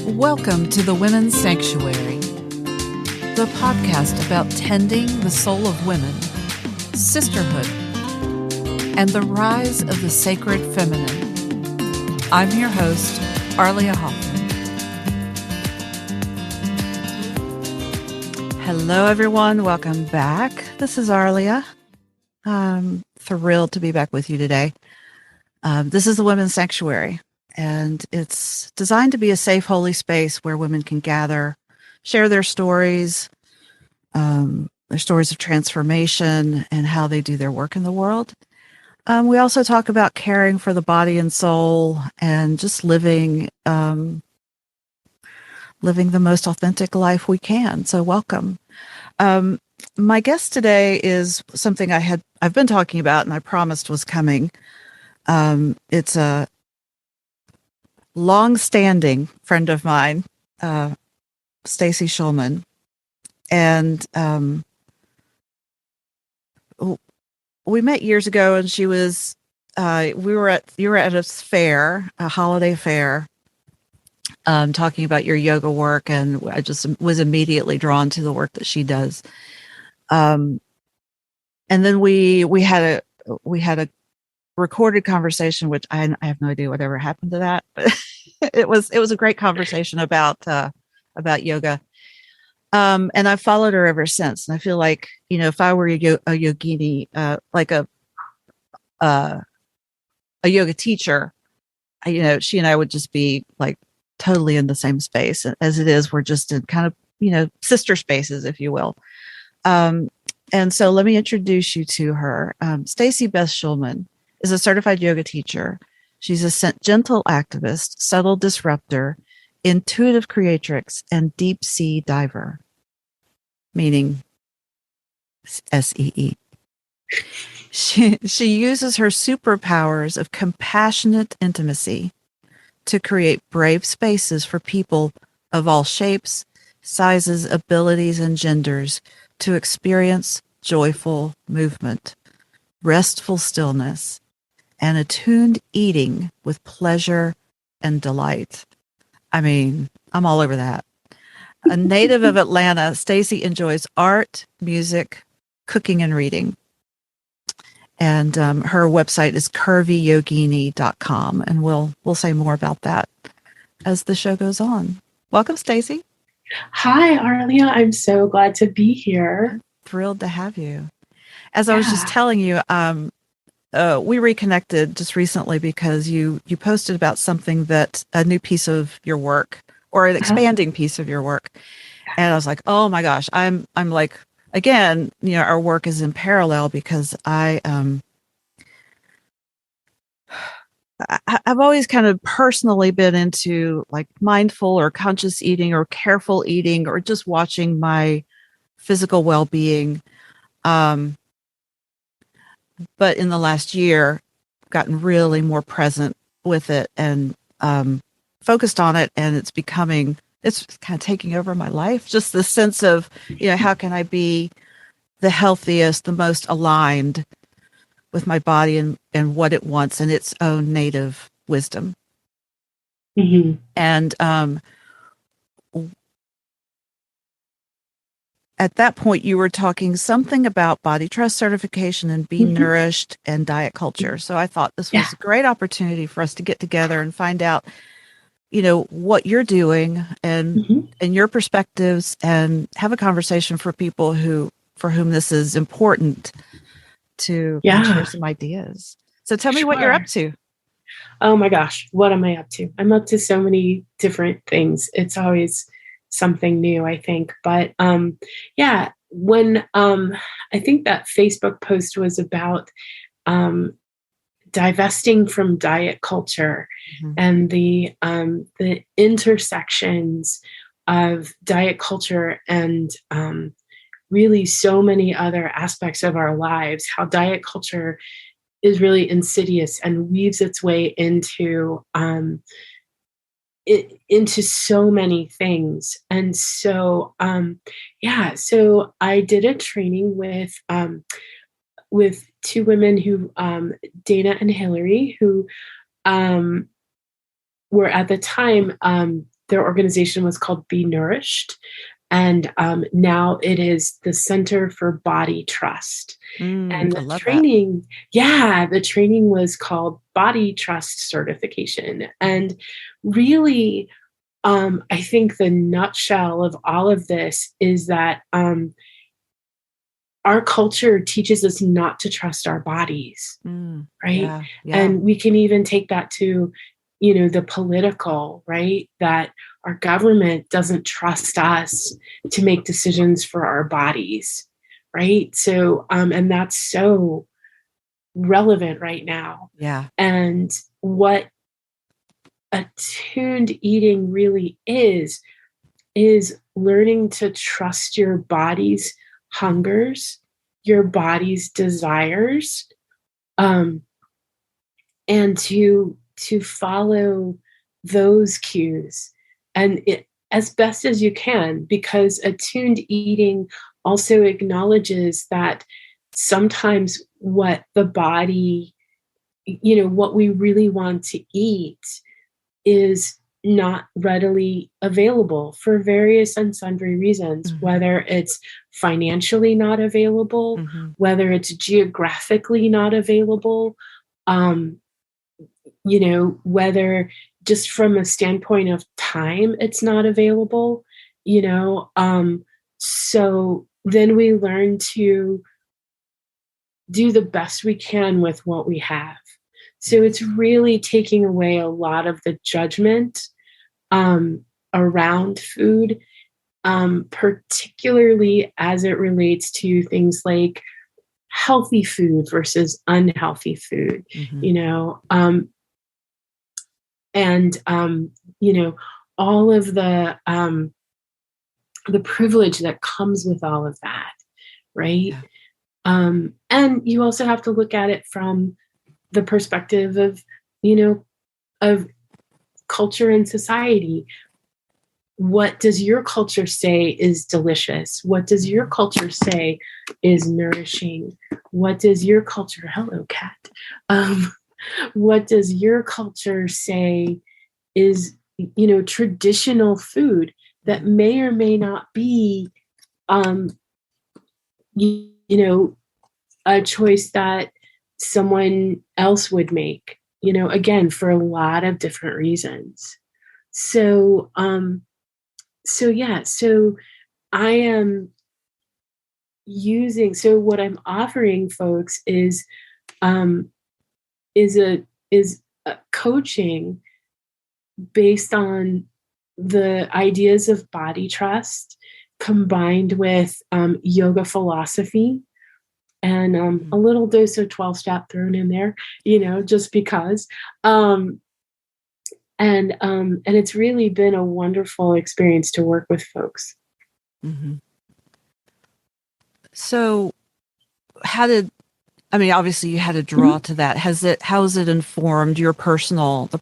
Welcome to the Women's Sanctuary, the podcast about tending the soul of women, sisterhood, and the rise of the sacred feminine. I'm your host, Arlia Hoffman. Hello, everyone. Welcome back. This is Arlia. I'm thrilled to be back with you today. This is the Women's Sanctuary. And it's designed to be a safe, holy space where women can gather, share their stories of transformation and how they do their work in the world. We also talk about caring for the body and soul and just living the most authentic life we can. So welcome. My guest today is something I've been talking about and I promised was coming. It's a long-standing friend of mine, Stacey Shulman, and we met years ago. And she was, you were at a fair, a holiday fair, talking about your yoga work, and I just was immediately drawn to the work that she does. And then we had a recorded conversation, which I have no idea whatever happened to that, but it was a great conversation about yoga. And I've followed her ever since. And I feel like, if I were a yogini, like a yoga teacher, she and I would just be like totally in the same space. As it is, we're just in kind of, sister spaces, if you will. And so let me introduce you to her. Stacey Beth Shulman is a certified yoga teacher. She's a gentle activist, subtle disruptor, intuitive creatrix, and deep sea diver, meaning SEE. She uses her superpowers of compassionate intimacy to create brave spaces for people of all shapes, sizes, abilities, and genders to experience joyful movement, restful stillness, and attuned eating with pleasure and delight. I mean, I'm all over that. A native of Atlanta, Stacey enjoys art, music, cooking, and reading. And her website is curvyyogini.com, and we'll say more about that as the show goes on. Welcome, Stacey. Hi, Arlia. I'm so glad to be here. Thrilled to have you. As I was just telling you, we reconnected just recently because you posted about something a new piece of your work, or an expanding piece of your work. And I was like, oh my gosh, I'm like, again, our work is in parallel because I've always kind of personally been into like mindful or conscious eating or careful eating or just watching my physical well-being. But in the last year, gotten really more present with it and focused on it. And it's kind of taking over my life. Just the sense of, how can I be the healthiest, the most aligned with my body and what it wants and its own native wisdom. Mm-hmm. And at that point, you were talking something about body trust certification and Be Nourished and diet culture. So I thought this was a great opportunity for us to get together and find out, what you're doing and your perspectives, and have a conversation for people for whom this is important to share some ideas. So tell me what you're up to. Oh my gosh, what am I up to? I'm up to so many different things. It's always something new, I think. But when I think that Facebook post was about divesting from diet culture and the intersections of diet culture and really so many other aspects of our lives, how diet culture is really insidious and weaves its way into so many things. And so, so I did a training with with two women who, Dana and Hillary, who were at the time, their organization was called Be Nourished. And now it is the Center for Body Trust. And the training, the training was called Body Trust Certification. And really, I think the nutshell of all of this is that our culture teaches us not to trust our bodies, right? Yeah. And we can even take that to, the political, right? That our government doesn't trust us to make decisions for our bodies, right? So, and that's so relevant right now. Yeah. And what attuned eating really is learning to trust your body's hungers, your body's desires, and to follow those cues and as best as you can, because attuned eating also acknowledges that sometimes what the body, what we really want to eat is not readily available for various and sundry reasons, whether it's financially not available, whether it's geographically not available, whether just from a standpoint of time, it's not available, so then we learn to do the best we can with what we have. So it's really taking away a lot of the judgment around food, particularly as it relates to things like healthy food versus unhealthy food, all of the privilege that comes with all of that, right? Yeah. And you also have to look at it from the perspective of, of culture and society. What does your culture say is delicious? What does your culture say is nourishing? What does your culture, hello cat, what does your culture say is, traditional food that may or may not be, a choice that someone else would make, again, for a lot of different reasons. So I am what I'm offering folks is a coaching based on the ideas of body trust combined with yoga philosophy and a little dose of 12-step thrown in there, just because. And it's really been a wonderful experience to work with folks. Mm-hmm. So obviously you had to draw to that. How has it informed the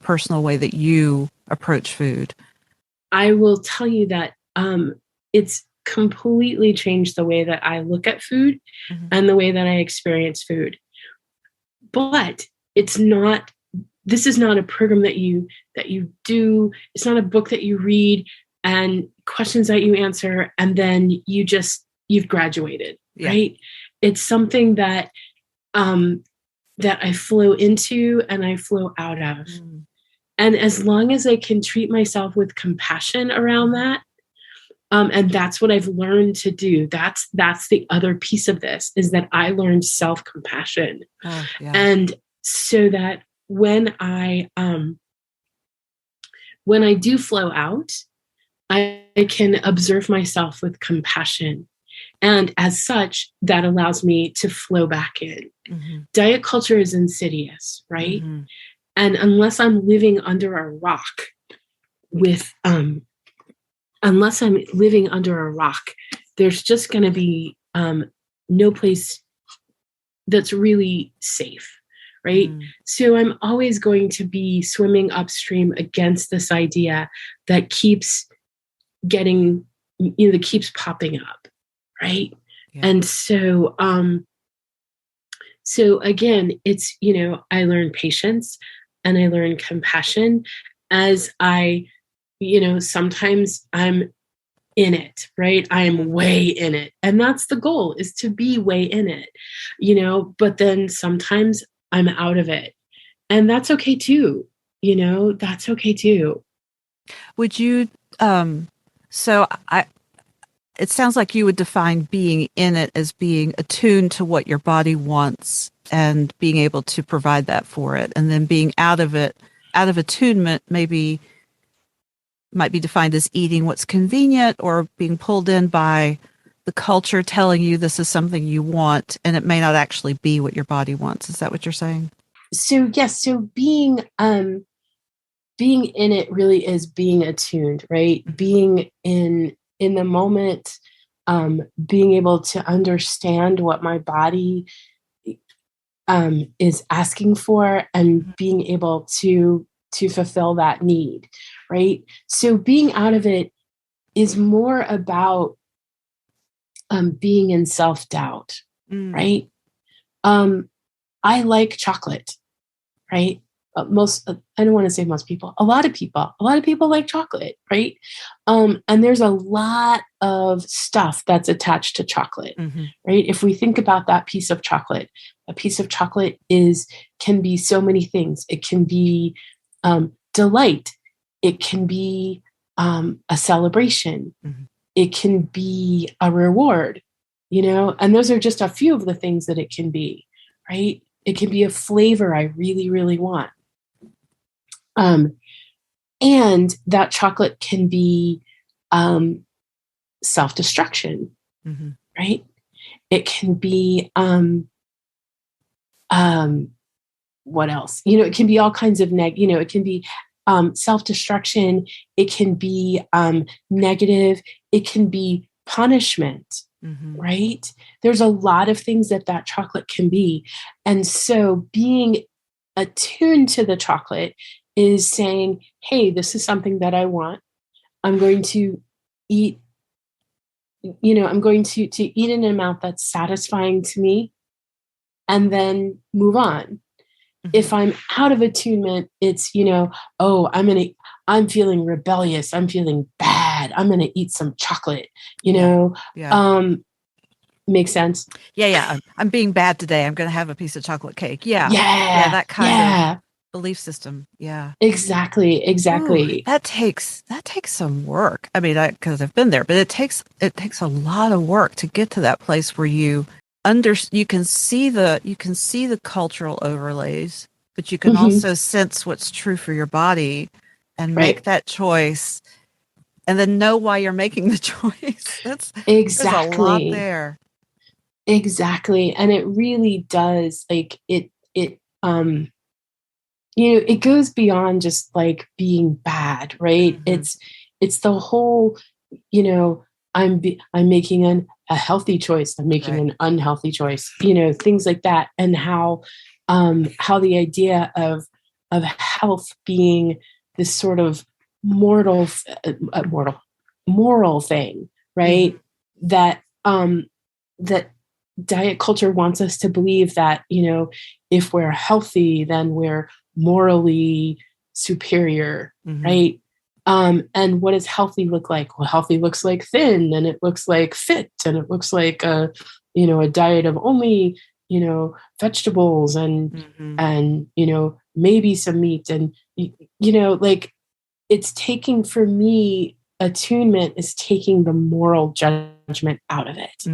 personal way that you approach food? I will tell you that it's completely changed the way that I look at food and the way that I experience food. But this is not a program that you do. It's not a book that you read and questions that you answer and then you've graduated, right? It's something that I flow into and I flow out of. And as long as I can treat myself with compassion around that, and that's what I've learned to do. That's the other piece of this, is that I learned self-compassion. And so that when I do flow out, I can observe myself with compassion. And as such, that allows me to flow back in. Diet culture is insidious, right? And unless I'm living under a rock there's just going to be no place that's really safe, right? So I'm always going to be swimming upstream against this idea that keeps keeps popping up, right? And so So again, it's, I learn patience and I learn compassion as I, sometimes I'm in it, right? I am way in it. And that's the goal, is to be way in it, but then sometimes I'm out of it. And that's okay too. That's okay too. Would you, so I, it sounds like you would define being in it as being attuned to what your body wants and being able to provide that for it. And then being out of it, out of attunement, maybe might be defined as eating what's convenient or being pulled in by the culture telling you this is something you want, and it may not actually be what your body wants. Is that what you're saying? So yes, so being in it really is being attuned, right? Being in the moment, being able to understand what my body is asking for, and being able to fulfill that need, right? So being out of it is more about being in self-doubt, right? I like chocolate, right? I don't want to say most people, a lot of people like chocolate, right? And there's a lot of stuff that's attached to chocolate, right? If we think about that piece of chocolate, a piece of chocolate can be so many things. It can be delight. It can be a celebration. It can be a reward, and those are just a few of the things that it can be, right? It can be a flavor I really, really want. And that chocolate can be self-destruction, right? It can be what else? It can be all kinds of it can be self-destruction. It can be negative. It can be punishment, right? There's a lot of things that chocolate can be. And so being attuned to the chocolate is saying, hey, this is something that I want. I'm going to eat, I'm going to eat in an amount that's satisfying to me, and move on. If I'm out of attunement, it's, I'm feeling rebellious. I'm feeling bad. I'm going to eat some chocolate, makes sense. Yeah. I'm being bad today. I'm going to have a piece of chocolate cake. Yeah. That kind of belief system. Yeah, exactly. Ooh, that takes some work. I mean, because I've been there, but it takes a lot of work to get to that place where you can see the cultural overlays, but you can also sense what's true for your body and make that choice, and then know why you're making the choice. There's a lot there. Exactly. And it really does, like, it it goes beyond just like being bad, right? It's the whole, I'm making a healthy choice. I'm making an unhealthy choice, things like that. And how the idea of health being this sort of moral thing, right? That diet culture wants us to believe that, if we're healthy, then we're morally superior, right? And what does healthy look like? Well, healthy looks like thin, and it looks like fit, and it looks like a diet of only, vegetables and maybe some meat, and like, it's taking, for me, attunement is taking the moral judgment out of it.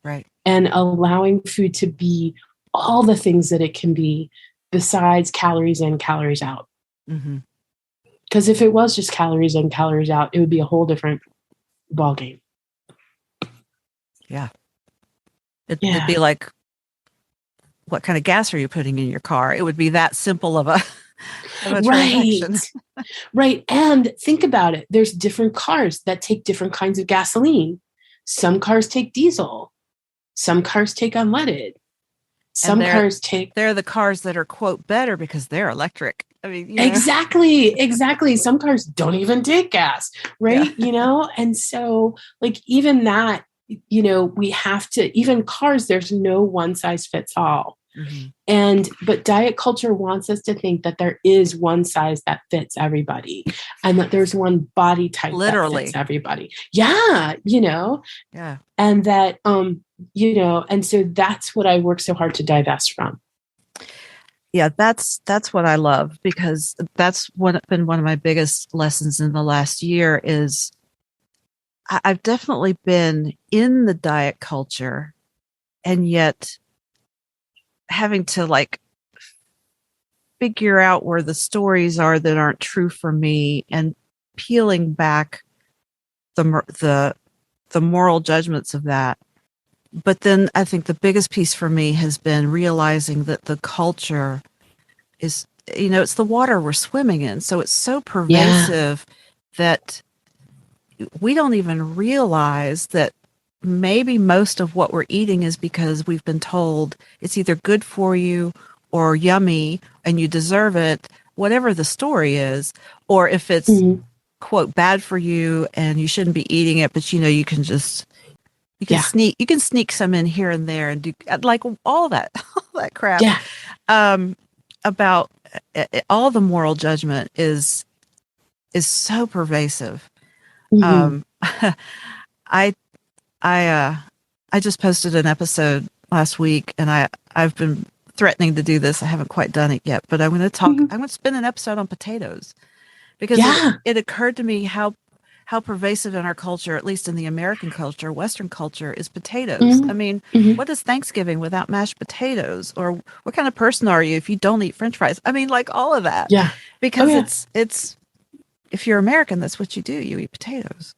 Right. And allowing food to be all the things that it can be, besides calories in, calories out. Because if it was just calories in, calories out, it would be a whole different ballgame. Yeah. It'd be like, what kind of gas are you putting in your car? It would be that simple of a transaction. Right. And think about it. There's different cars that take different kinds of gasoline. Some cars take diesel. Some cars take unleaded. They're the cars that are, quote, better because they're electric. I mean, exactly. Some cars don't even take gas, right? And so, like, even that we have to, even cars, there's no one size fits all. Mm-hmm. But diet culture wants us to think that there is one size that fits everybody and that there's one body type that fits everybody. Yeah. Yeah. And that, and so that's what I work so hard to divest from. Yeah, that's what I love, because that's been one of my biggest lessons in the last year is I've definitely been in the diet culture, and yet having to like figure out where the stories are that aren't true for me, and peeling back the moral judgments of that. But then I think the biggest piece for me has been realizing that the culture is, it's the water we're swimming in. So it's so pervasive that we don't even realize that maybe most of what we're eating is because we've been told it's either good for you or yummy and you deserve it, whatever the story is, or if it's quote bad for you and you shouldn't be eating it, but you can just sneak some in here and there and do like all that crap. About all the moral judgment is so pervasive. I just posted an episode last week, and I've been threatening to do this. I haven't quite done it yet, but I'm going to spin an episode on potatoes, because it occurred to me how pervasive in our culture, at least in the American culture, Western culture, is potatoes. I mean, what is Thanksgiving without mashed potatoes? Or what kind of person are you if you don't eat French fries? I mean, like all of that. Yeah. Because it's if you're American, that's what you do. You eat potatoes.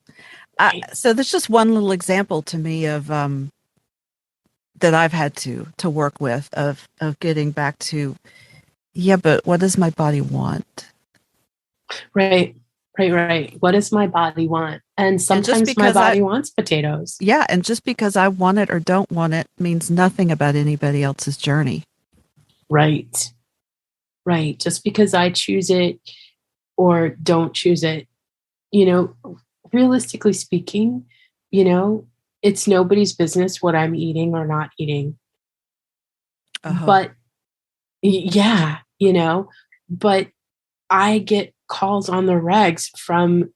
Right. So there's just one little example to me of that I've had to work with of getting back to, but what does my body want? Right. What does my body want? And sometimes my body wants potatoes. Yeah. And just because I want it or don't want it means nothing about anybody else's journey. Right. Just because I choose it or don't choose it, realistically speaking, it's nobody's business what I'm eating or not eating. But but I get calls on the regs from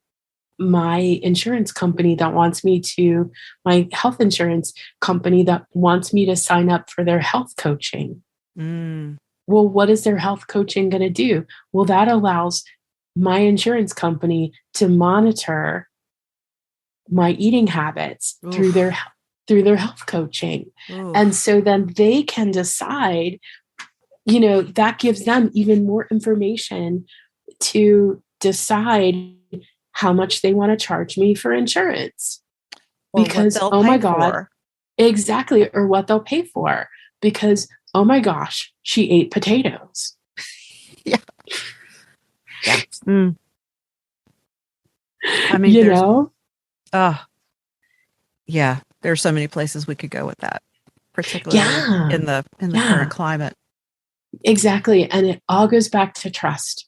my insurance company that wants me to, my health insurance company that wants me to sign up for their health coaching. Well, what is their health coaching going to do? Well, that allows my insurance company to monitor my eating habits through their health coaching. And so then they can decide, that gives them even more information to decide how much they want to charge me for insurance. Or because, oh my God, exactly. Or what they'll pay for, because, oh my gosh, she ate potatoes. Yeah. I mean, there's so many places we could go with that, particularly in the current climate. Exactly. And it all goes back to trust.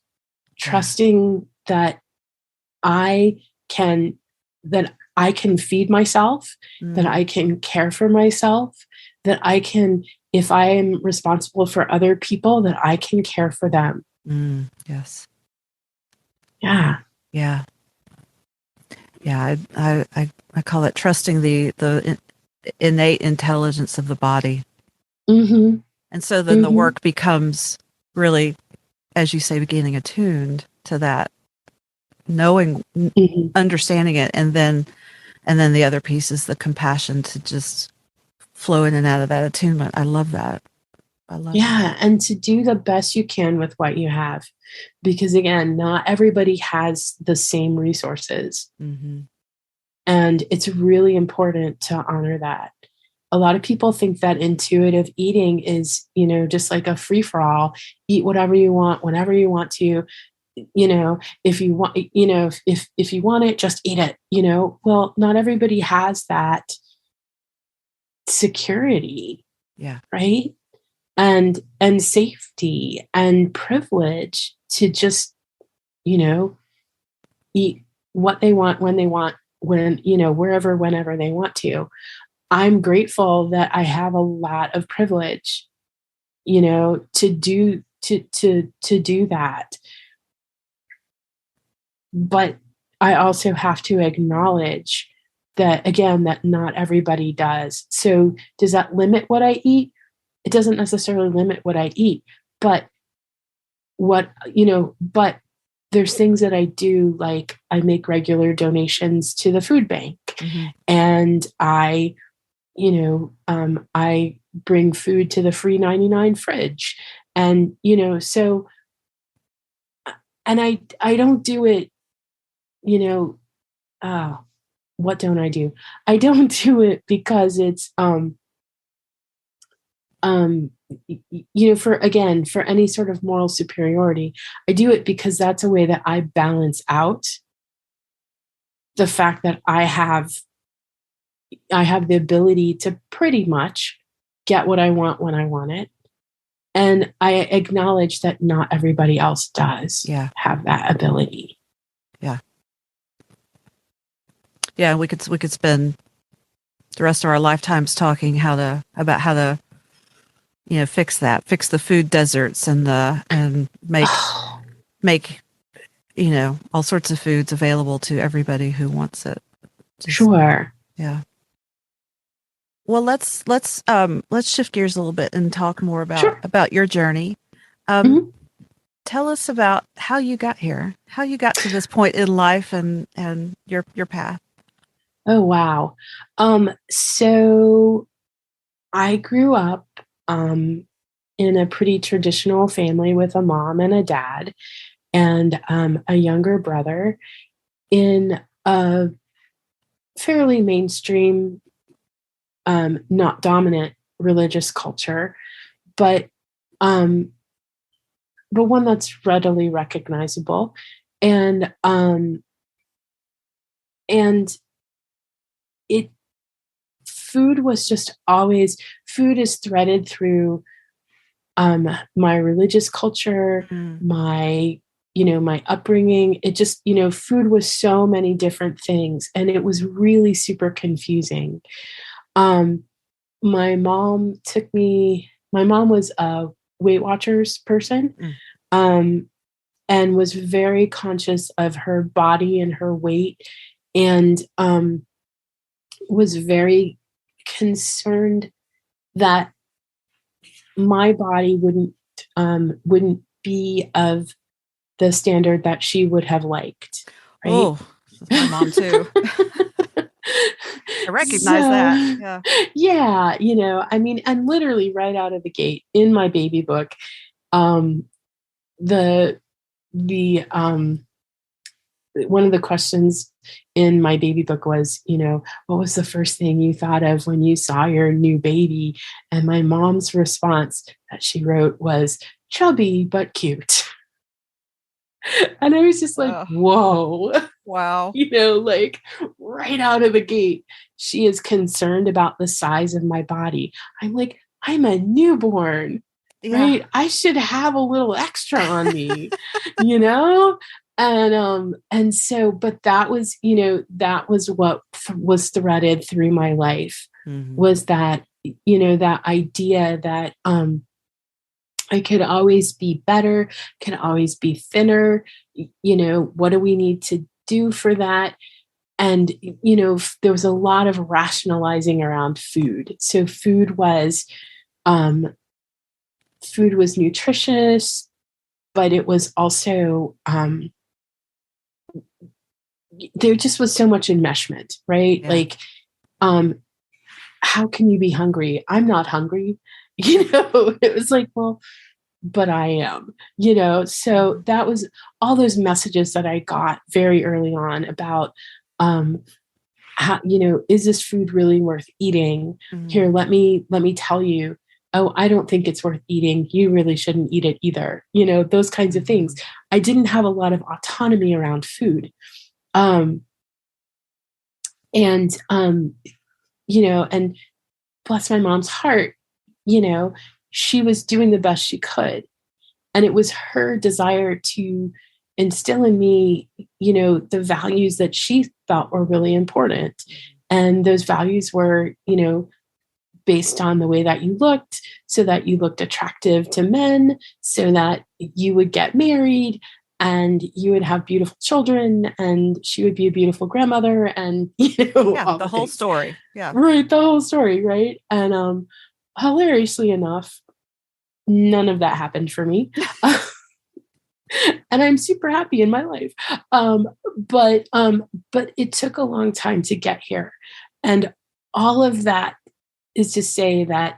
Trusting that I can feed myself, that I can care for myself, that I can, if I am responsible for other people, that I can care for them. Yes. Yeah. Yeah. Yeah. I call it trusting the innate intelligence of the body. And so then the work becomes really, as you say, getting attuned to that, knowing, understanding it, and then the other piece is the compassion to just flow in and out of that attunement. I love that. Yeah, and to do the best you can with what you have, because again, not everybody has the same resources, and it's really important to honor that. A lot of people think that intuitive eating is, just like a free-for-all. Eat whatever you want, whenever you want to. If you want, if you want it, just eat it. Well, not everybody has that security. Yeah. Right. And safety and privilege to just, eat what they want, when they want, when, wherever, whenever they want to. I'm grateful that I have a lot of privilege, to do that. But I also have to acknowledge that, again, that not everybody does. So does that limit what I eat? It doesn't necessarily limit what I eat, but but there's things that I do, like I make regular donations to the food bank, and I bring food to the free 99 fridge, and, so, and I don't do it, what don't I do? I don't do it because it's, for any sort of moral superiority. I do it because that's a way that I balance out the fact that I have the ability to pretty much get what I want when I want it. And I acknowledge that not everybody else does have that ability. Yeah. Yeah. We could spend the rest of our lifetimes talking about how to fix the food deserts and make all sorts of foods available to everybody who wants it. Sure. Yeah. Well, let's shift gears a little bit and talk more about your journey. Tell us about how you got here, how you got to this point in life, and your path. Oh, wow. So I grew up in a pretty traditional family with a mom and a dad and a younger brother in a fairly mainstream, not dominant religious culture, but one that's readily recognizable. And food was just always, food is threaded through my religious culture, my upbringing. It just, food was so many different things, and it was really super confusing. My mom was a Weight Watchers person, and was very conscious of her body and her weight, and was very concerned that my body wouldn't be of the standard that she would have liked. Right? Oh, my mom too. I recognize that. Yeah. And literally right out of the gate in my baby book, the one of the questions in my baby book was, what was the first thing you thought of when you saw your new baby? And my mom's response that she wrote was, chubby but cute. And I was just like, whoa. Wow. Like right out of the gate, she is concerned about the size of my body. I'm like, I'm a newborn, right? I should have a little extra on me, And so, but that was, that was what was threaded through my life, was that, that idea that, I could always be better, can always be thinner. What do we need to do for that? And, there was a lot of rationalizing around food. So food was nutritious, but it was also, there just was so much enmeshment, right? Yeah. Like, how can you be hungry? I'm not hungry. It was like, well, but I am, so that was all those messages that I got very early on about, how, is this food really worth eating? Here, let me tell you, oh, I don't think it's worth eating. You really shouldn't eat it either. Those kinds of things. I didn't have a lot of autonomy around food. And bless my mom's heart, she was doing the best she could. And it was her desire to instill in me, the values that she felt were really important. And those values were, based on the way that you looked, so that you looked attractive to men, so that you would get married and you would have beautiful children and she would be a beautiful grandmother and, all the whole story. Yeah. Right. The whole story. Right. And hilariously enough, none of that happened for me. And I'm super happy in my life. But it took a long time to get here. And all of that is to say that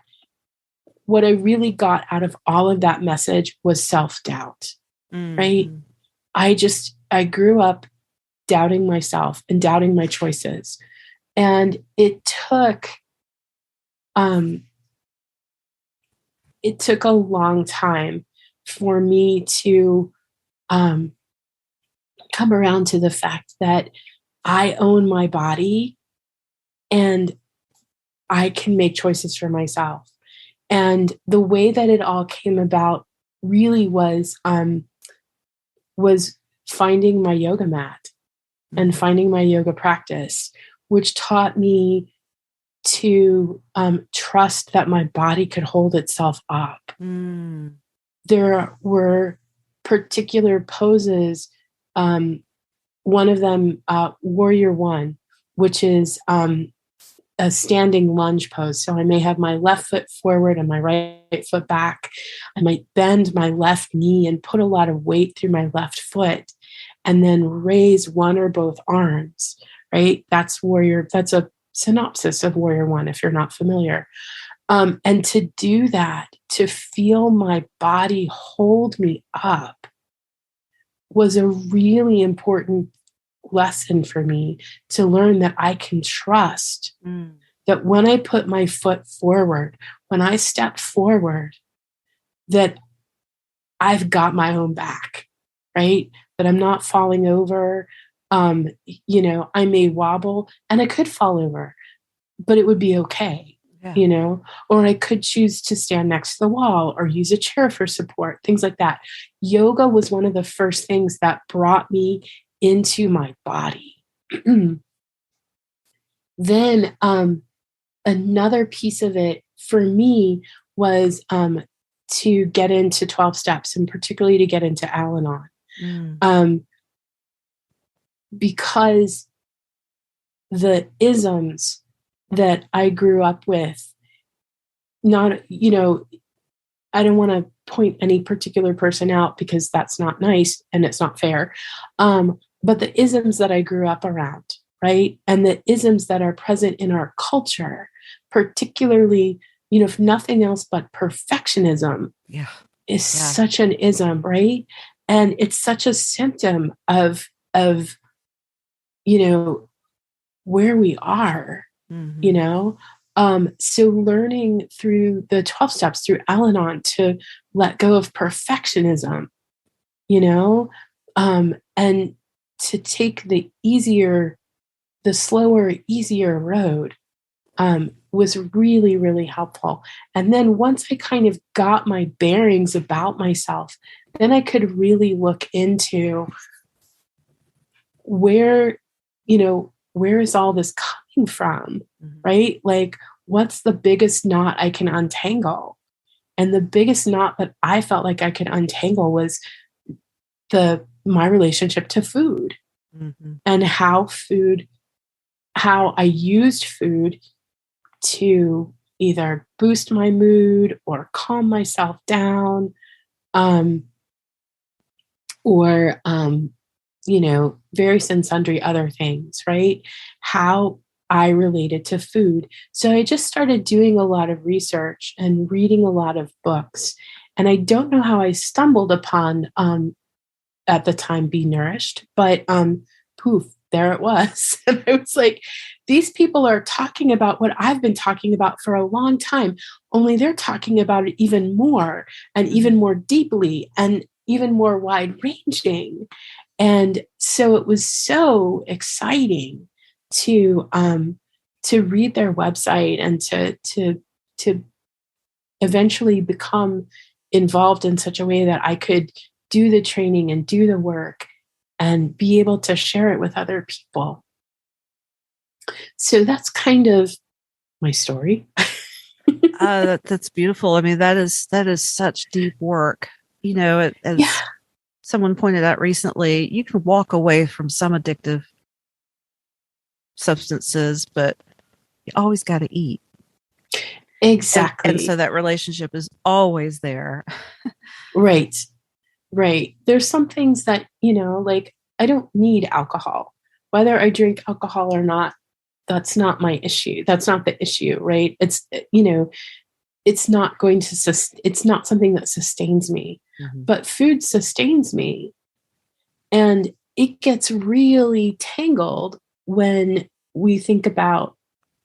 what I really got out of all of that message was self-doubt, right? I grew up doubting myself and doubting my choices. And it took a long time for me to come around to the fact that I own my body and I can make choices for myself. And the way that it all came about really was finding my yoga mat and finding my yoga practice, which taught me to trust that my body could hold itself up. There were particular poses. One of them, Warrior One, which is a standing lunge pose. So I may have my left foot forward and my right foot back. I might bend my left knee and put a lot of weight through my left foot and then raise one or both arms, right? That's a synopsis of Warrior One, if you're not familiar. And to do that, to feel my body hold me up was a really important lesson for me, to learn that I can trust that when I put my foot forward, when I step forward, that I've got my own back, right? That I'm not falling over. I may wobble and I could fall over, but it would be okay. Yeah. Or I could choose to stand next to the wall or use a chair for support, things like that. Yoga was one of the first things that brought me into my body. Then another piece of it for me was to get into 12 steps, and particularly to get into Al-Anon. Because the isms that I grew up with, I don't want to point any particular person out because that's not nice and it's not fair. But the isms that I grew up around, right? And the isms that are present in our culture, particularly, if nothing else but perfectionism is such an ism, right? And it's such a symptom of where we are, so learning through the 12 steps, through Al-Anon, to let go of perfectionism, and to take the slower, easier road, was really, really helpful. And then once I kind of got my bearings about myself, then I could really look into where is all this coming from, right? Like, what's the biggest knot I can untangle? And the biggest knot that I felt like I could untangle was my relationship to food, and how I used food to either boost my mood or calm myself down, or various and sundry other things, right? How I related to food. So I just started doing a lot of research and reading a lot of books. And I don't know how I stumbled upon, at the time, Be Nourished, but poof, there it was. And I was like, these people are talking about what I've been talking about for a long time, only they're talking about it even more and even more deeply and even more wide ranging. And so it was so exciting to read their website and to eventually become involved in such a way that I could do the training and do the work and be able to share it with other people. So that's kind of my story. That's beautiful. I mean, that is such deep work. You know, as someone pointed out recently, you can walk away from some addictive substances, but you always got to eat. Exactly. And so that relationship is always there. Right. There's some things that, like I don't need alcohol. Whether I drink alcohol or not, that's not my issue. That's not the issue, right? It's, it's not going to, it's not something that sustains me, but food sustains me. And it gets really tangled when we think about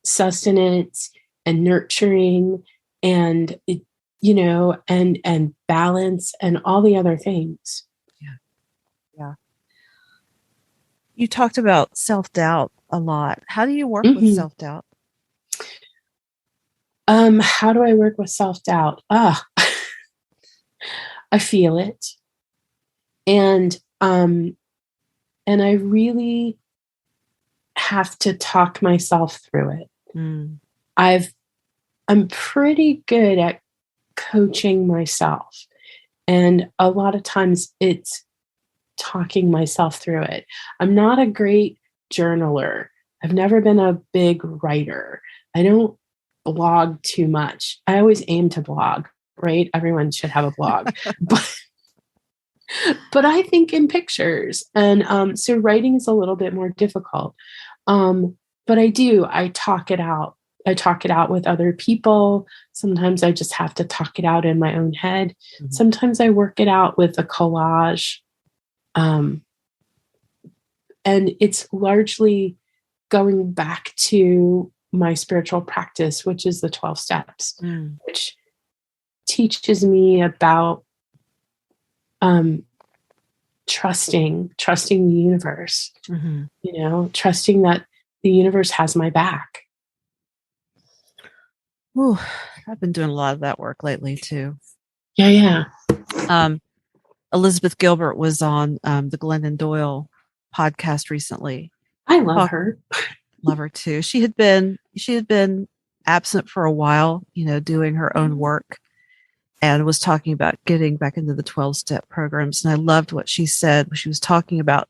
sustenance and nurturing and, and balance and all the other things. Yeah. You talked about self-doubt a lot. How do you work with self-doubt? How do I work with self-doubt? I feel it. And I really have to talk myself through it. I'm pretty good at coaching myself. And a lot of times it's talking myself through it. I'm not a great journaler. I've never been a big writer. I don't blog too much. I always aim to blog, right? Everyone should have a blog. But I think in pictures. And so writing is a little bit more difficult. But I talk it out. I talk it out with other people. Sometimes I just have to talk it out in my own head. Sometimes I work it out with a collage. And it's largely going back to my spiritual practice, which is the 12 steps, which teaches me about trusting the universe, trusting that the universe has my back. Ooh, I've been doing a lot of that work lately too. Yeah. Elizabeth Gilbert was on the Glennon Doyle podcast recently. I love her. Love her too. She had been absent for a while, doing her own work, and was talking about getting back into the 12-step programs. And I loved what she said. She was talking about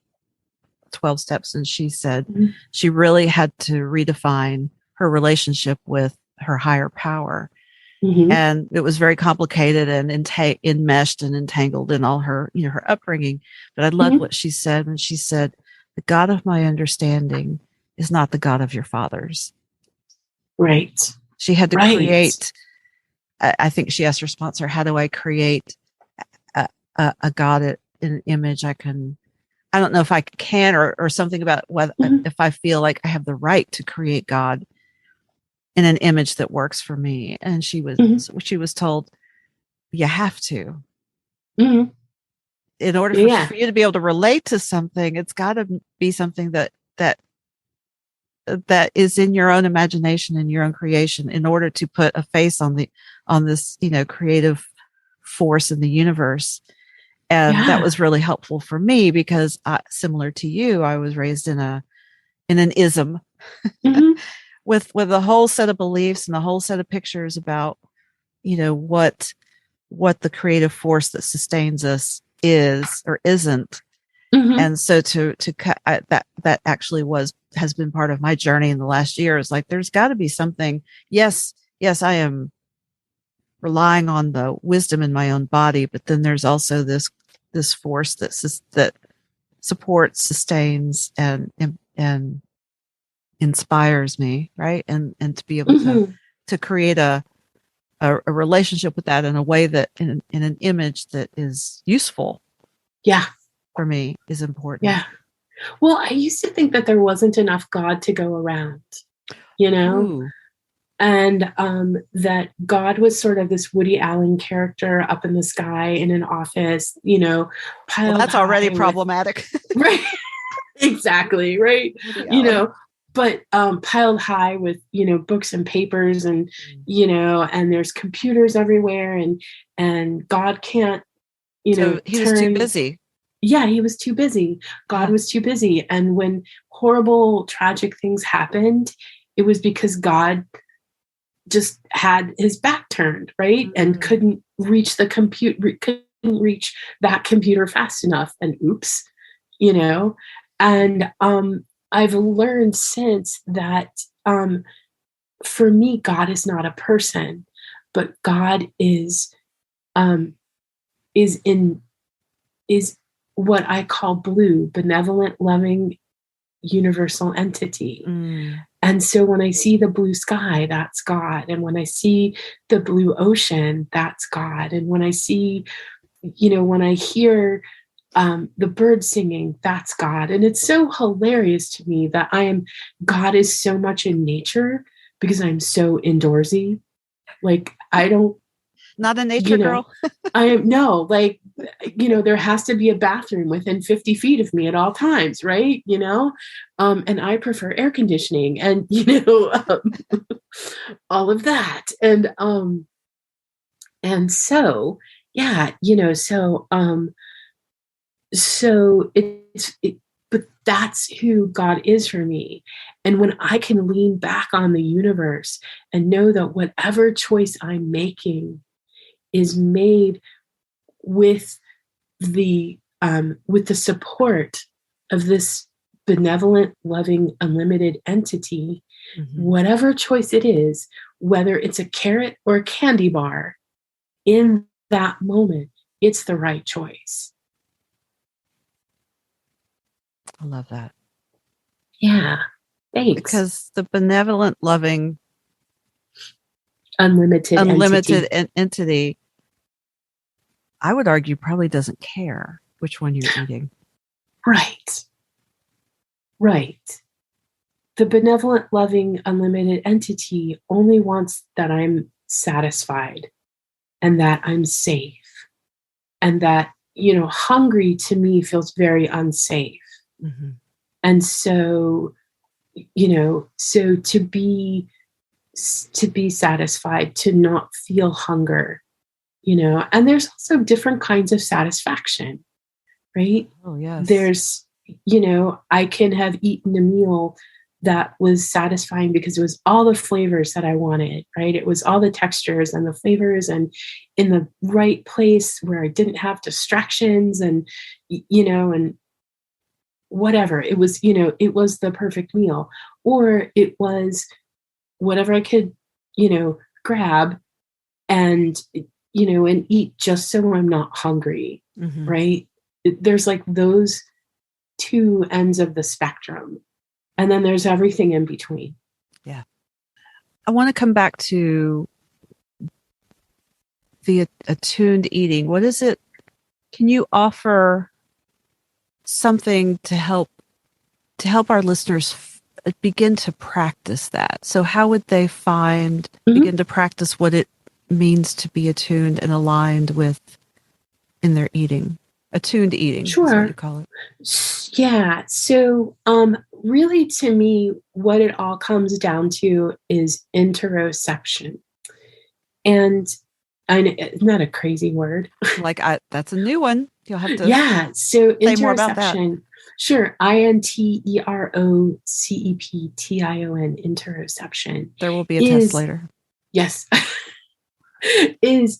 12 steps, and she said she really had to redefine her relationship with her higher power. And it was very complicated and enmeshed and entangled in all her, her upbringing. But I loved what she said when she said, "The God of my understanding is not the God of your fathers." Right. She had to create. I think she asked her sponsor, "How do I create a God in an image I can?" I don't know if I can or something about whether if I feel like I have the right to create God in an image that works for me. And she was told, you have to. In order for you to be able to relate to something, it's got to be something that is in your own imagination and your own creation, in order to put a face on this creative force in the universe. And that was really helpful for me because similar to you, I was raised in an ism. With a whole set of beliefs and a whole set of pictures about, what the creative force that sustains us is or isn't. And so to that actually has been part of my journey in the last year. Is like, there's got to be something. Yes, I am relying on the wisdom in my own body, but then there's also this force that supports, sustains, and inspires me, right? And to be able to create a relationship with that in a way that in an image that is useful. For me is important. Well, I used to think that there wasn't enough God to go around, and that God was sort of this Woody Allen character up in the sky in an office, piled that's already problematic. Right. Exactly. Right. But piled high with, books and papers and, and there's computers everywhere and God can't So he was too busy. Yeah, he was too busy. God was too busy. And when horrible, tragic things happened, it was because God just had his back turned, right? And couldn't reach the couldn't reach that computer fast enough. And oops, And I've learned since that for me, God is not a person, but God is what I call blue, benevolent, loving, universal entity. And so when I see the blue sky, that's God. And when I see the blue ocean, that's God. And when I see, when I hear the birds singing, that's God. And it's so hilarious to me that God is so much in nature because I'm so indoorsy. Like, not a nature girl. There has to be a bathroom within 50 feet of me at all times, right? And I prefer air conditioning and, all of that. And so, yeah, but that's who God is for me. And when I can lean back on the universe and know that whatever choice I'm making is made with the support of this benevolent, loving, unlimited entity, whatever choice it is, whether it's a carrot or a candy bar, in that moment, it's the right choice. I love that. Yeah. Thanks. Because the benevolent, loving, unlimited entity, I would argue, probably doesn't care which one you're eating. Right. The benevolent, loving, unlimited entity only wants that I'm satisfied and that I'm safe. And that, hungry to me feels very unsafe. And so, so to be satisfied, to not feel hunger, and there's also different kinds of satisfaction, right? Oh, yes. There's, I can have eaten a meal that was satisfying because it was all the flavors that I wanted, right? It was all the textures and the flavors and in the right place where I didn't have distractions and, and whatever. It was, it was the perfect meal. Or it was whatever I could, grab and, and eat just so I'm not hungry, right? There's like those two ends of the spectrum. And then there's everything in between. Yeah. I want to come back to the attuned eating. What is it? Can you offer something to help our listeners begin to practice that? So how would they begin to practice what it means to be attuned and aligned with in their eating? Attuned eating, sure. Is what you call it. Yeah. So really, to me, what it all comes down to is interoception. And isn't that a crazy word? That's a new one. You'll have to so say more about that. Sure. interoception, interoception. There will be a test later. Yes. is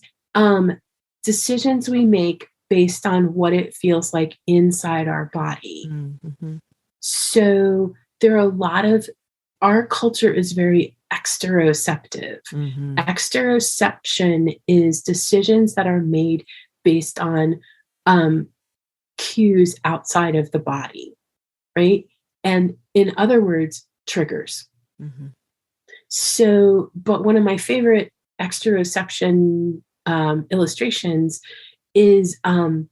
decisions we make based on what it feels like inside our body. So there are a lot of, our culture is very exteroceptive. Exteroception is decisions that are made based on cues outside of the body, right? And in other words, triggers. So, but one of my favorite exteroception illustrations is, when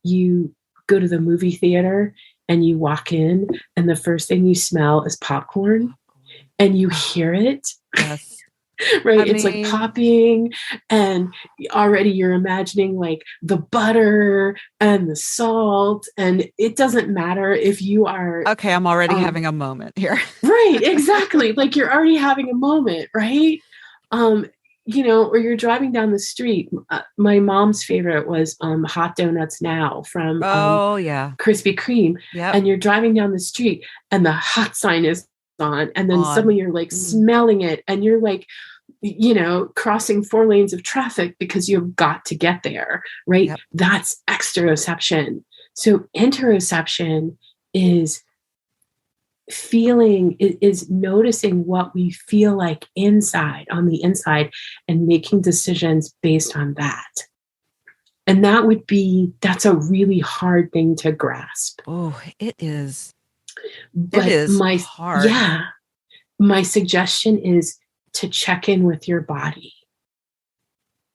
you go to the movie theater and you walk in and the first thing you smell is popcorn and you hear it. Yes. Right. It's like popping and already you're imagining like the butter and the salt, and it doesn't matter if you are. Okay. I'm already having a moment here. Right. Exactly. Like you're already having a moment. Right. or you're driving down the street. My mom's favorite was Hot Donuts Now from Oh, yeah. Krispy Kreme. Yep. And you're driving down the street and the hot sign is on. And then suddenly you're like smelling it and you're like, crossing 4 lanes of traffic because you've got to get there, right? Yep. That's exteroception. So interoception is feeling, is noticing what we feel like on the inside and making decisions based on that. And that's a really hard thing to grasp. Oh, it is. But it is hard. Yeah. My suggestion is to check in with your body,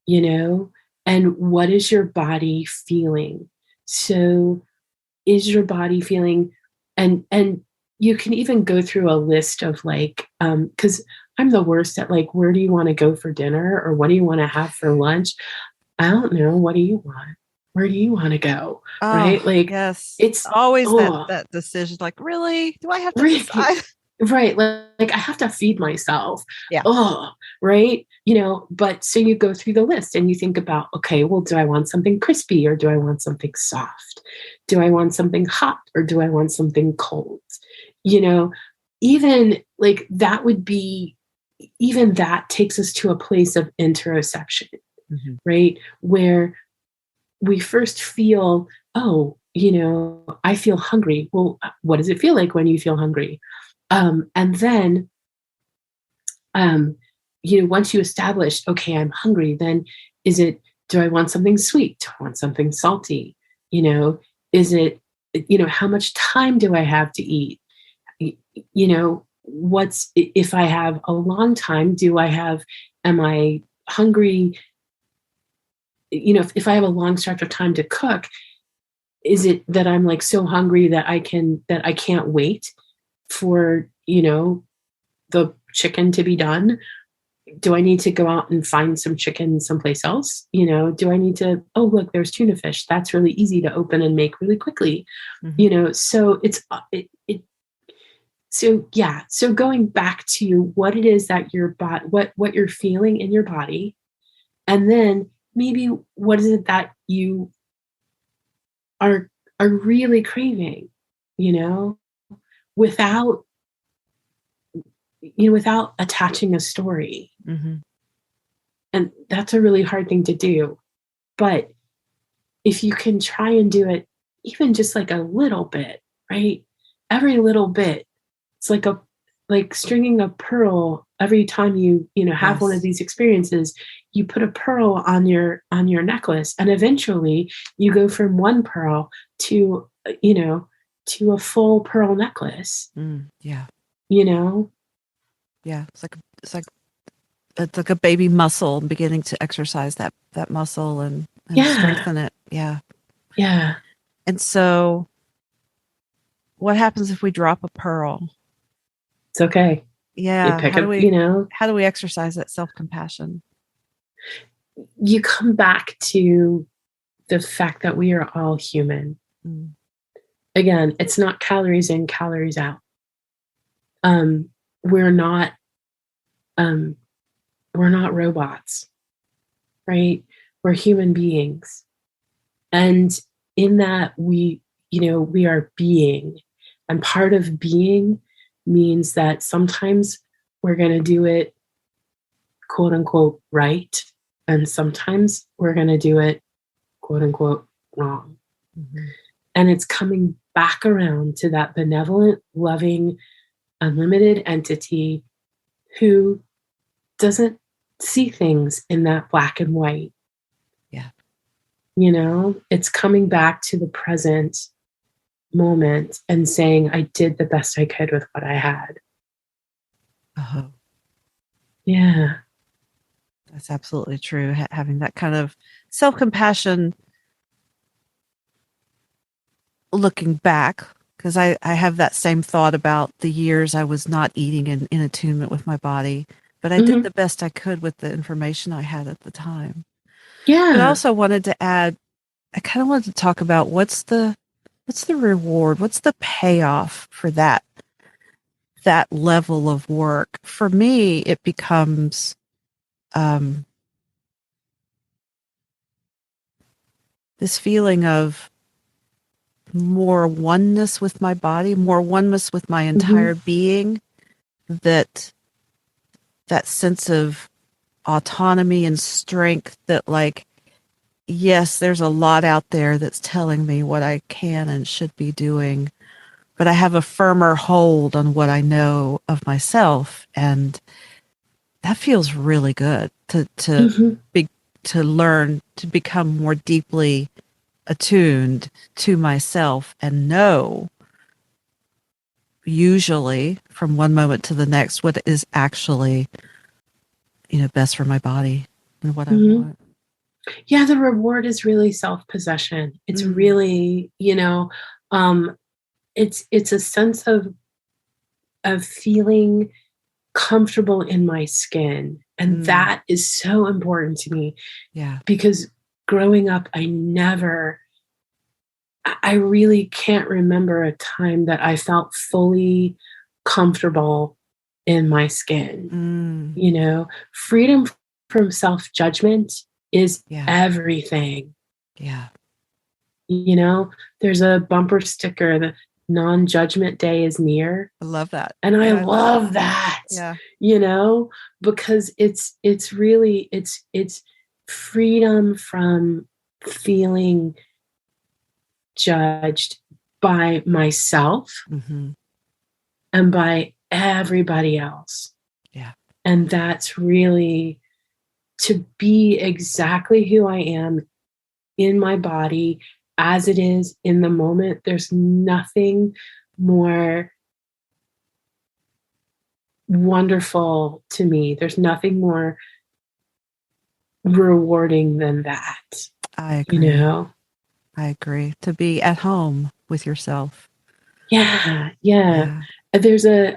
and what is your body feeling? So is your body feeling, and you can even go through a list of because I'm the worst at where do you want to go for dinner or what do you want to have for lunch? I don't know. What do you want? Where do you want to go? Oh, right? Yes. It's always that decision. Really? Do I have to decide? Right. Like I have to feed myself. Yeah. Oh, right. But so you go through the list and you think about, okay, well, do I want something crispy or do I want something soft? Do I want something hot or do I want something cold? Even that would be, even that takes us to a place of interoception, right? Where we first feel, I feel hungry. Well, what does it feel like when you feel hungry? And then, once you establish, okay, I'm hungry, then do I want something sweet? Do I want something salty? Is it, how much time do I have to eat? If I have a long time, am I hungry? If I have a long stretch of time to cook, is it that I'm so hungry that I can't wait for, the chicken to be done? Do I need to go out and find some chicken someplace else? Do I need to, oh, look, there's tuna fish. That's really easy to open and make really quickly. So so going back to what it is that your body, what you're feeling in your body, and then maybe what is it that you are really craving, without attaching a story. And that's a really hard thing to do. But if you can try and do it, even just a little bit, right? Every little bit, it's like stringing a pearl. Every time you have one of these experiences, you put a pearl on your necklace, and eventually you go from one pearl to a full pearl necklace. Yeah. Yeah. It's like a baby muscle beginning to exercise that muscle and strengthen it. Yeah. Yeah. And so what happens if we drop a pearl? It's okay. Yeah. How do we exercise that self-compassion? You come back to the fact that we are all human. Again, it's not calories in, calories out. We're not robots, right? We're human beings. And in that we are being, and part of being means that sometimes we're going to do it quote unquote right. And sometimes we're going to do it quote unquote wrong. And it's coming back around to that benevolent, loving, unlimited entity who doesn't see things in that black and white. Yeah. It's coming back to the present moment and saying, I did the best I could with what I had. Yeah. That's absolutely true. Having that kind of self-compassion, looking back, because I have that same thought about the years I was not eating in attunement with my body, but I did the best I could with the information I had at the time. Yeah. But I also wanted to add, I kind of wanted to talk about what's the reward? What's the payoff for that level of work? For me, it becomes this feeling of more oneness with my body, more oneness with my entire being, that sense of autonomy and strength that, like, yes, there's a lot out there that's telling me what I can and should be doing, but I have a firmer hold on what I know of myself. And that feels really good to learn to become more deeply attuned to myself and know, usually from one moment to the next, what is actually, best for my body and what I want. Yeah, the reward is really self-possession. It's really, it's a sense of feeling comfortable in my skin. And that is so important to me. Yeah. Because growing up, I really can't remember a time that I felt fully comfortable in my skin. Freedom from self-judgment is everything. Yeah. There's a bumper sticker, the non-judgment day is near. I love that. And I love that. Yeah. Because it's really, it's freedom from feeling judged by myself and by everybody else. Yeah. And that's really to be exactly who I am in my body as it is in the moment. There's nothing more wonderful to me. There's nothing more rewarding than that. I agree. I agree. To be at home with yourself. Yeah. There's a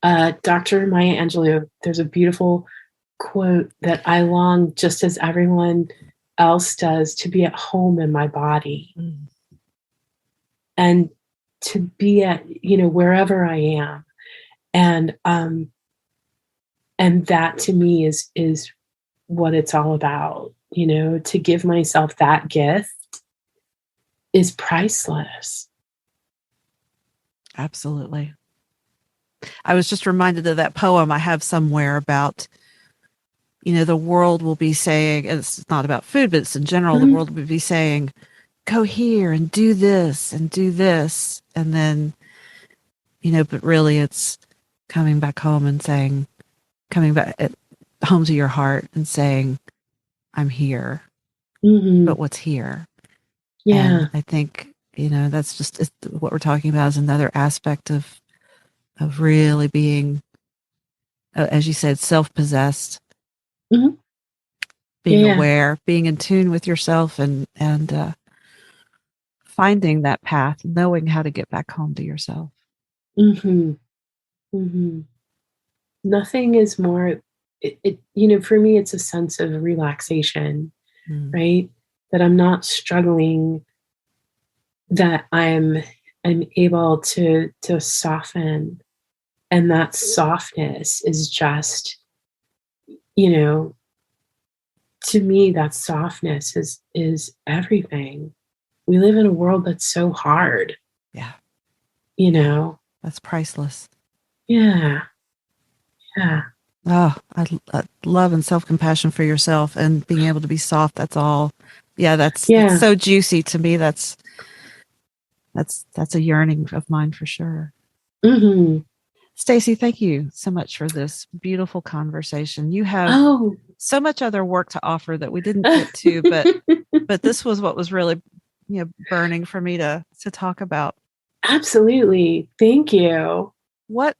Dr. Maya Angelou, there's a beautiful quote that I long, just as everyone else does, to be at home in my body. And to be at, wherever I am. And that to me is what it's all about. To give myself that gift is priceless. Absolutely. I was just reminded of that poem I have somewhere about, the world will be saying, and it's not about food, but it's in general, the world will be saying, go here and do this and do this. And then, but really it's coming back home and saying, coming back home to your heart and saying, I'm here, but what's here? Yeah. And I think, that's just what we're talking about is another aspect of really being, as you said, self-possessed, being aware, being in tune with yourself, and finding that path, knowing how to get back home to yourself. Nothing is more, for me, it's a sense of relaxation, right? That I'm not struggling, that I'm able to soften. And that softness is just, to me, that softness is everything. We live in a world that's so hard. Yeah. That's priceless. Yeah. Oh, I love and self-compassion for yourself and being able to be soft. That's all. Yeah. That's so juicy to me. That's a yearning of mine for sure. Stacey, thank you so much for this beautiful conversation. You have so much other work to offer that we didn't get to, but this was what was really, burning for me to talk about. Absolutely. Thank you. What,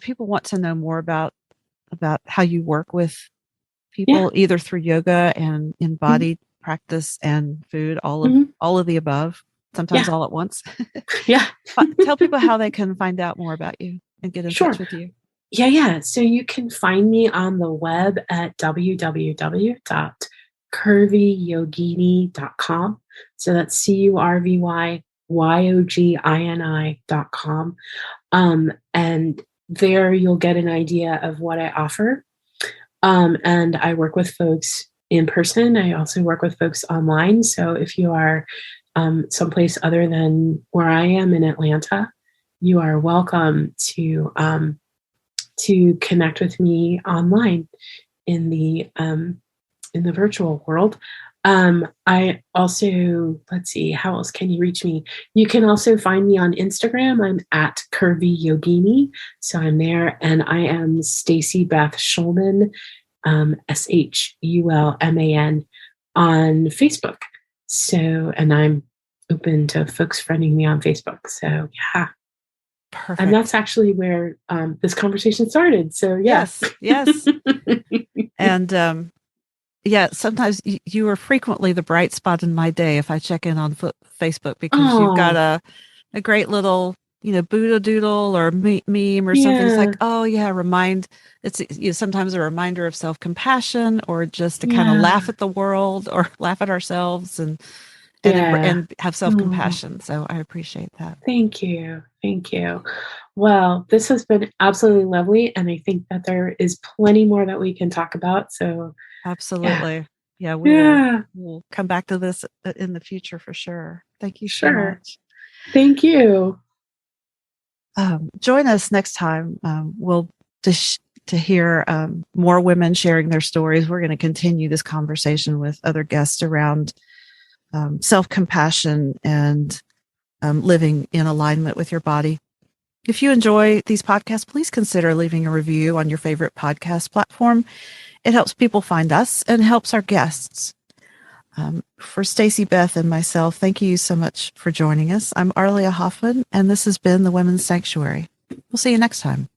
people want to know more about how you work with people, either through yoga and embodied practice and food, all of the above, sometimes all at once. Tell people how they can find out more about you and get in touch with you. Yeah. So you can find me on the web at www.curvyyogini.com. So that's CURVYYOGINI.com. And there you'll get an idea of what I offer. And I work with folks in person. I also work with folks online. So if you are someplace other than where I am in Atlanta, you are welcome to connect with me online in the virtual world. I also, let's see, how else can you reach me? You can also find me on Instagram. I'm at Curvy Yogini. So I'm there, and I am Stacey Beth Shulman, SHULMAN on Facebook. So, and I'm open to folks friending me on Facebook. So yeah. Perfect. And that's actually where this conversation started. So yeah. Yes. And yeah, sometimes you are frequently the bright spot in my day if I check in on Facebook, because you've got a great little, Buddha doodle or meme or something. It's like, oh yeah, it's sometimes a reminder of self-compassion, or just to kind of laugh at the world or laugh at ourselves and have self-compassion. So I appreciate that. Thank you. Well, this has been absolutely lovely, and I think that there is plenty more that we can talk about. So absolutely. Yeah, we'll come back to this in the future for sure. Thank you so much. Thank you. Join us next time. We'll to hear more women sharing their stories. We're going to continue this conversation with other guests around self-compassion and living in alignment with your body. If you enjoy these podcasts, please consider leaving a review on your favorite podcast platform. It helps people find us and helps our guests. For Stacey Beth and myself, thank you so much for joining us. I'm Arlia Hoffman, and this has been the Women's Sanctuary. We'll see you next time.